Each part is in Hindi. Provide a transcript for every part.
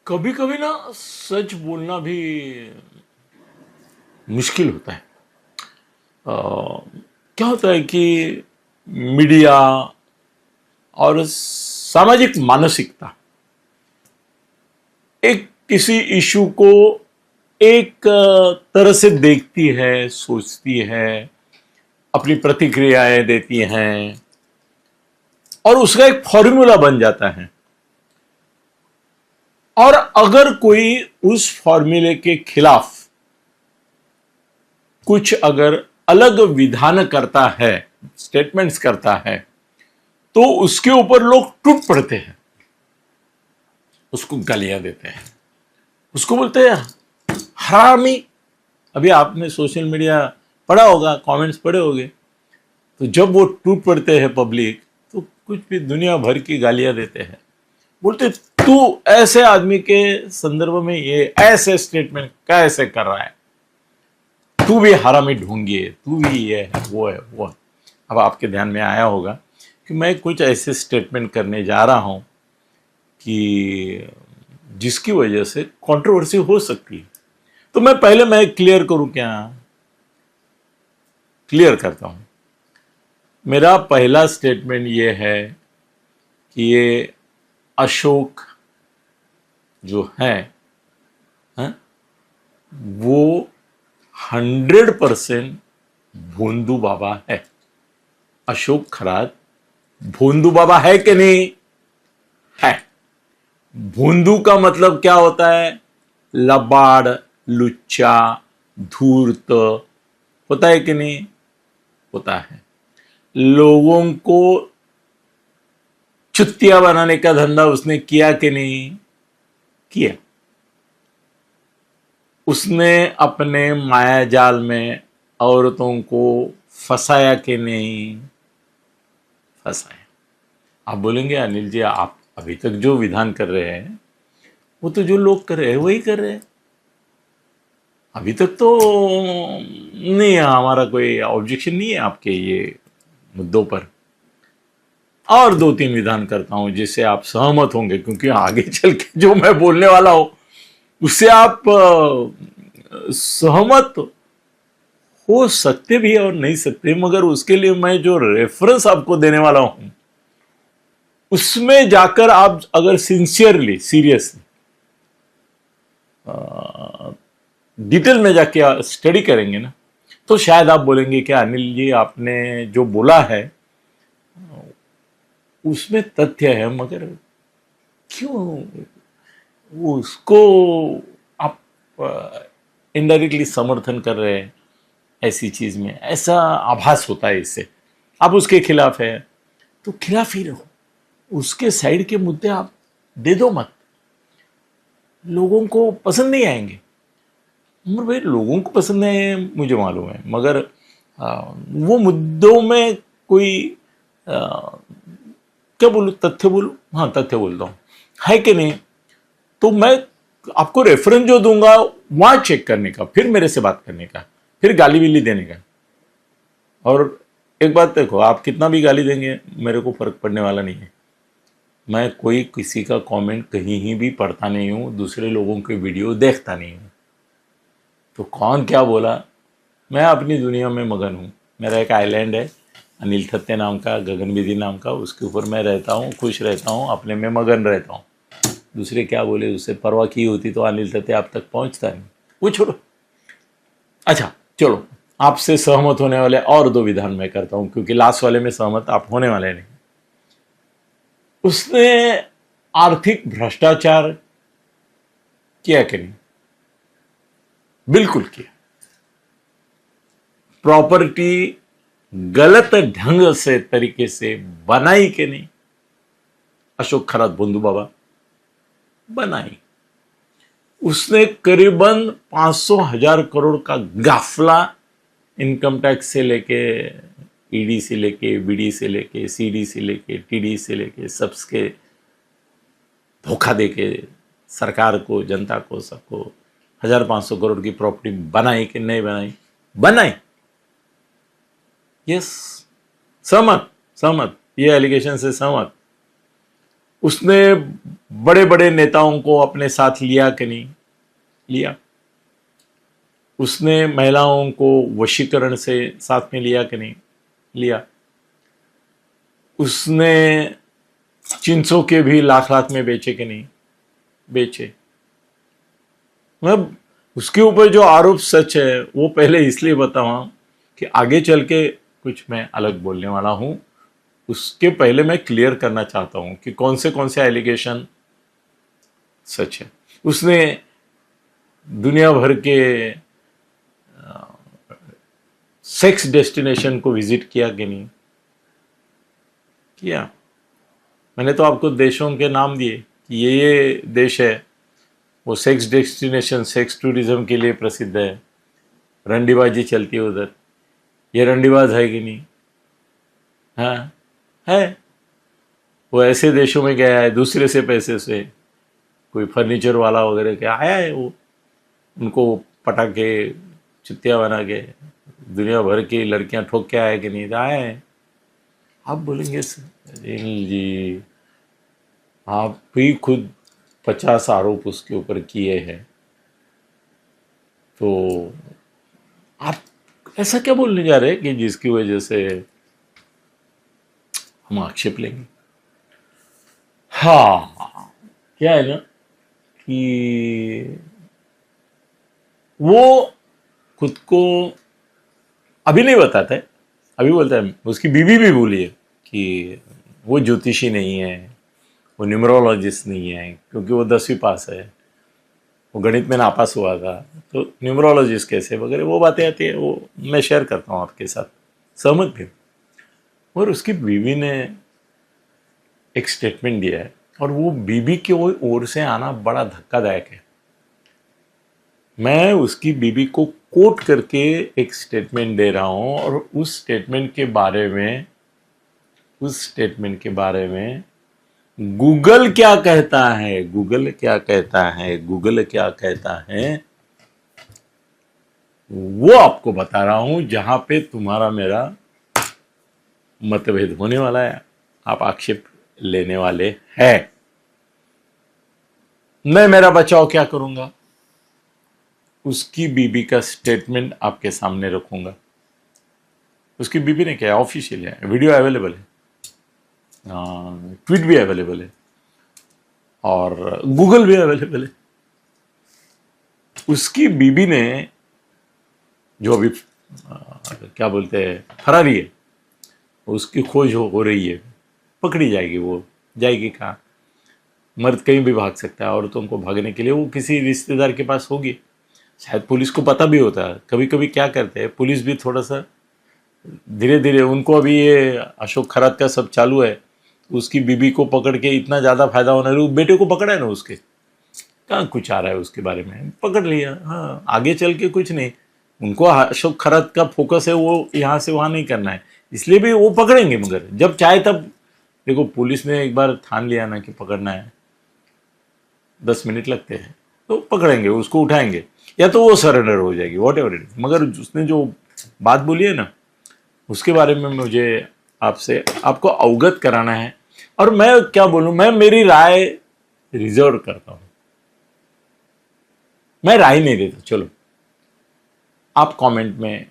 कभी कभी ना सच बोलना भी मुश्किल होता है। क्या होता है कि मीडिया और सामाजिक मानसिकता एक किसी इशू को एक तरह से देखती है, सोचती है, अपनी प्रतिक्रियाएं देती हैं और उसका एक फॉर्मूला बन जाता है। और अगर कोई उस फॉर्मूले के खिलाफ कुछ अगर अलग विधान करता है, स्टेटमेंट्स करता है, तो उसके ऊपर लोग टूट पड़ते हैं, उसको गालियां देते हैं, उसको बोलते हैं हरामी। अभी आपने सोशल मीडिया पढ़ा होगा, कमेंट्स पढ़े होंगे। तो जब वो टूट पड़ते हैं पब्लिक, तो कुछ भी दुनिया भर की गालियां देते हैं, बोलते तू ऐसे आदमी के संदर्भ में ये ऐसे स्टेटमेंट कैसे कर रहा है, तू भी हरामी ढूंढी है, तू भी ये है वो है वो है। अब आपके ध्यान में आया होगा कि मैं कुछ ऐसे स्टेटमेंट करने जा रहा हूं कि जिसकी वजह से कंट्रोवर्सी हो सकती है। तो मैं क्लियर करूं क्या? क्लियर करता हूं। मेरा पहला स्टेटमेंट ये है कि ये अशोक जो है वो 100% भोंदू बाबा है। अशोक खरात भोंदू बाबा है कि नहीं? है। भोंदू का मतलब क्या होता है? लबाड़, लुच्चा, धूर्त, होता है कि नहीं? होता है। लोगों को चुत्तिया बनाने का धंधा उसने किया कि नहीं किया? उसने अपने मायाजाल में औरतों को फंसाया कि नहीं फंसाया? आप बोलेंगे अनिल जी आप अभी तक जो विधान कर रहे हैं वो तो जो लोग कर रहे हैं वही कर रहे हैं। अभी तक तो नहीं है, हमारा कोई ऑब्जेक्शन नहीं है आपके ये मुद्दों पर। और दो तीन विधान करता हूं जिससे आप सहमत होंगे, क्योंकि आगे चल के जो मैं बोलने वाला हूं उससे आप सहमत हो सकते भी और नहीं सकते, मगर उसके लिए मैं जो रेफरेंस आपको देने वाला हूं उसमें जाकर आप अगर सिंसियरली, सीरियसली डिटेल में जाके स्टडी करेंगे ना, तो शायद आप बोलेंगे कि अनिल जी आपने जो बोला है उसमें तथ्य है, मगर क्यों उसको आप इनडायरेक्टली समर्थन कर रहे हैं? ऐसी चीज में ऐसा आभास होता है, इससे आप उसके खिलाफ है तो खिलाफ ही रहो, उसके साइड के मुद्दे आप दे दो मत। लोगों को पसंद नहीं आएंगे, मगर भाई लोगों को पसंद है मुझे मालूम है, मगर वो मुद्दों में कोई क्या बोलूं, तथ्य बोलूं? हाँ, तथ्य बोलता हूं, है कि नहीं? तो मैं आपको रेफरेंस जो दूंगा वहां चेक करने का, फिर मेरे से बात करने का, फिर गाली बिल्ली देने का। और एक बात देखो, आप कितना भी गाली देंगे मेरे को फर्क पड़ने वाला नहीं है। मैं कोई किसी का कमेंट कहीं ही भी पढ़ता नहीं हूं, दूसरे लोगों के वीडियो देखता नहीं हूं। तो कौन क्या बोला, मैं अपनी दुनिया में मगन हूं। मेरा एक आइलैंड है अनिल थत्ते नाम का, गगनविधि नाम का, उसके ऊपर मैं रहता हूं, खुश रहता हूं, अपने में मगन रहता हूं। दूसरे क्या बोले उससे परवाह की होती तो अनिल थत्ते आप तक पहुंचता नहीं। वो छोड़ो। अच्छा चलो, आपसे सहमत होने वाले और दो विधान मैं करता हूं, क्योंकि लास्ट वाले में सहमत आप होने वाले नहीं। उसने आर्थिक भ्रष्टाचार किया कि नहीं? बिल्कुल किया। प्रॉपर्टी गलत ढंग से, तरीके से बनाई कि नहीं? अशोक खरात भोंदू बाबा बनाई। उसने करीबन 500,000 करोड़ का गाफला इनकम टैक्स से लेके, ईडी से लेके, बीडी से लेके, सीडी से लेके, टीडी से लेके, सबके धोखा देके सरकार को, जनता को, सबको 1,500 करोड़ की प्रॉपर्टी बनाई कि नहीं बनाई? बनाई। यस, सहमत, सहमत, ये एलिगेशन से सहमत। उसने बड़े बड़े नेताओं को अपने साथ लिया कि नहीं लिया? उसने महिलाओं को वशीकरण से साथ में लिया कि नहीं लिया? उसने चिंसों के भी लाख लाख में बेचे कि नहीं बेचे? मतलब उसके ऊपर जो आरोप सच है वो पहले इसलिए बताऊं कि आगे चल के कुछ मैं अलग बोलने वाला हूं, उसके पहले मैं क्लियर करना चाहता हूं कि कौन से एलिगेशन सच है। उसने दुनिया भर के सेक्स डेस्टिनेशन को विजिट किया कि नहीं किया? मैंने तो आपको देशों के नाम दिए कि ये देश है, वो सेक्स डेस्टिनेशन, सेक्स टूरिज्म के लिए प्रसिद्ध है, रंडीबाजी चलती है उधर। ये रंडीबाज है कि नहीं? हाँ है। वो ऐसे देशों में गया है दूसरे से पैसे से, कोई फर्नीचर वाला वगैरह क्या आया है, वो उनको पटाखे चुतिया बना के दुनिया भर की लड़कियां ठोक के आया कि नहीं? तो आया है। आप बोलेंगे अनिल जी आप भी खुद 50 आरोप उसके ऊपर किए हैं, तो आप ऐसा क्या बोलने जा रहे हैं कि जिसकी वजह से हम आक्षेप लेंगे? हाँ, क्या है ना कि वो खुद को अभी नहीं बताता है, अभी बोलता है, उसकी बीवी भी बोली है कि वो ज्योतिषी नहीं है, वो न्यूमरोलॉजिस्ट नहीं है, क्योंकि वो 10वीं पास है, वो गणित में नापास हुआ था, तो न्यूमरोलॉजिस्ट कैसे वगैरह वो बातें आती है, वो मैं शेयर करता हूँ आपके साथ, सहमत भी। और उसकी बीवी ने एक स्टेटमेंट दिया है, और वो बीबी की ओर से आना बड़ा धक्कादायक है। मैं उसकी बीबी को कोट करके एक स्टेटमेंट दे रहा हूं, और उस स्टेटमेंट के बारे में गूगल क्या कहता है, गूगल क्या कहता है, गूगल क्या कहता है, वो आपको बता रहा हूं, जहां पे तुम्हारा मेरा मतभेद होने वाला है, आप आक्षेप लेने वाले हैं। मैं मेरा बचाव क्या करूंगा? उसकी बीबी का स्टेटमेंट आपके सामने रखूंगा। उसकी बीबी ने क्या, ऑफिशियल है, वीडियो अवेलेबल है, ट्वीट भी अवेलेबल है, और गूगल भी अवेलेबल है। उसकी बीबी ने जो अभी क्या बोलते हैं फरारी है, उसकी खोज हो रही है, पकड़ी जाएगी। वो जाएगी कहाँ? मर्द कहीं भी भाग सकता है, औरतों को भागने के लिए वो किसी रिश्तेदार के पास होगी, शायद पुलिस को पता भी होता है। कभी कभी क्या करते हैं पुलिस भी थोड़ा सा धीरे धीरे, उनको अभी ये अशोक खरात का सब चालू है, उसकी बीबी को पकड़ के इतना ज़्यादा फायदा होना है। बेटे को पकड़ा है ना, उसके कहाँ कुछ आ रहा है उसके बारे में, पकड़ लिया, हाँ आगे चल के कुछ नहीं। उनको अशोक खरात का फोकस है, वो यहाँ से वहाँ नहीं करना है, इसलिए भी वो पकड़ेंगे, मगर जब चाहे तब। देखो पुलिस ने एक बार ठान लिया ना कि पकड़ना है, 10 मिनट लगते हैं, तो पकड़ेंगे, उसको उठाएंगे, या तो वो सरेंडर हो जाएगी, वॉट एवर इट। मगर उसने जो बात बोली है ना, उसके बारे में मुझे आपको अवगत कराना है। और मैं क्या बोलूं, मैं मेरी राय रिजर्व करता हूं, मैं राय नहीं देता। चलो आप कमेंट में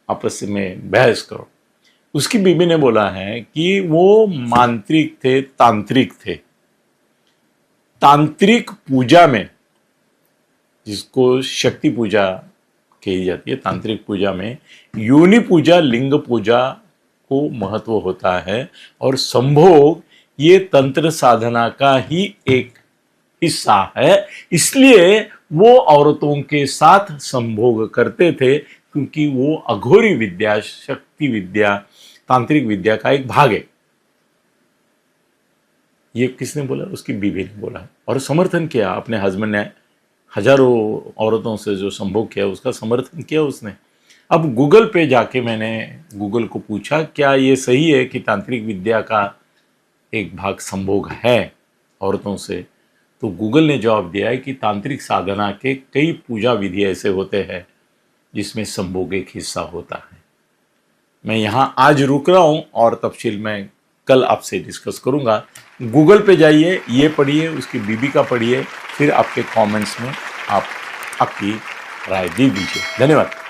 आपस में बहस करो। उसकी बीबी ने बोला है कि वो मांत्रिक थे, तांत्रिक थे। तांत्रिक पूजा में, जिसको शक्ति पूजा कही जाती है, तांत्रिक पूजा में योनि पूजा, लिंग पूजा को महत्व होता है, और संभोग ये तंत्र साधना का ही एक हिस्सा है। इसलिए वो औरतों के साथ संभोग करते थे, क्योंकि वो अघोरी विद्या, शक्ति विद्या, तांत्रिक विद्या का एक भाग है। ये किसने बोला? उसकी बीवी ने बोला, और समर्थन किया अपने हस्बैंड ने। हजारों औरतों से जो संभोग किया उसका समर्थन किया उसने। अब गूगल पे जाके मैंने गूगल को पूछा क्या ये सही है कि तांत्रिक विद्या का एक भाग संभोग है औरतों से, तो गूगल ने जवाब दिया है कि तांत्रिक साधना के कई पूजा विधि ऐसे होते हैं जिसमें संभोग एक हिस्सा होता है। मैं यहाँ आज रुक रहा हूँ, और तफसील मैं कल आपसे डिस्कस करूँगा। गूगल पे जाइए, ये पढ़िए, उसकी बीबी का पढ़िए, फिर आपके कमेंट्स में आप आपकी राय दी दीजिए। धन्यवाद।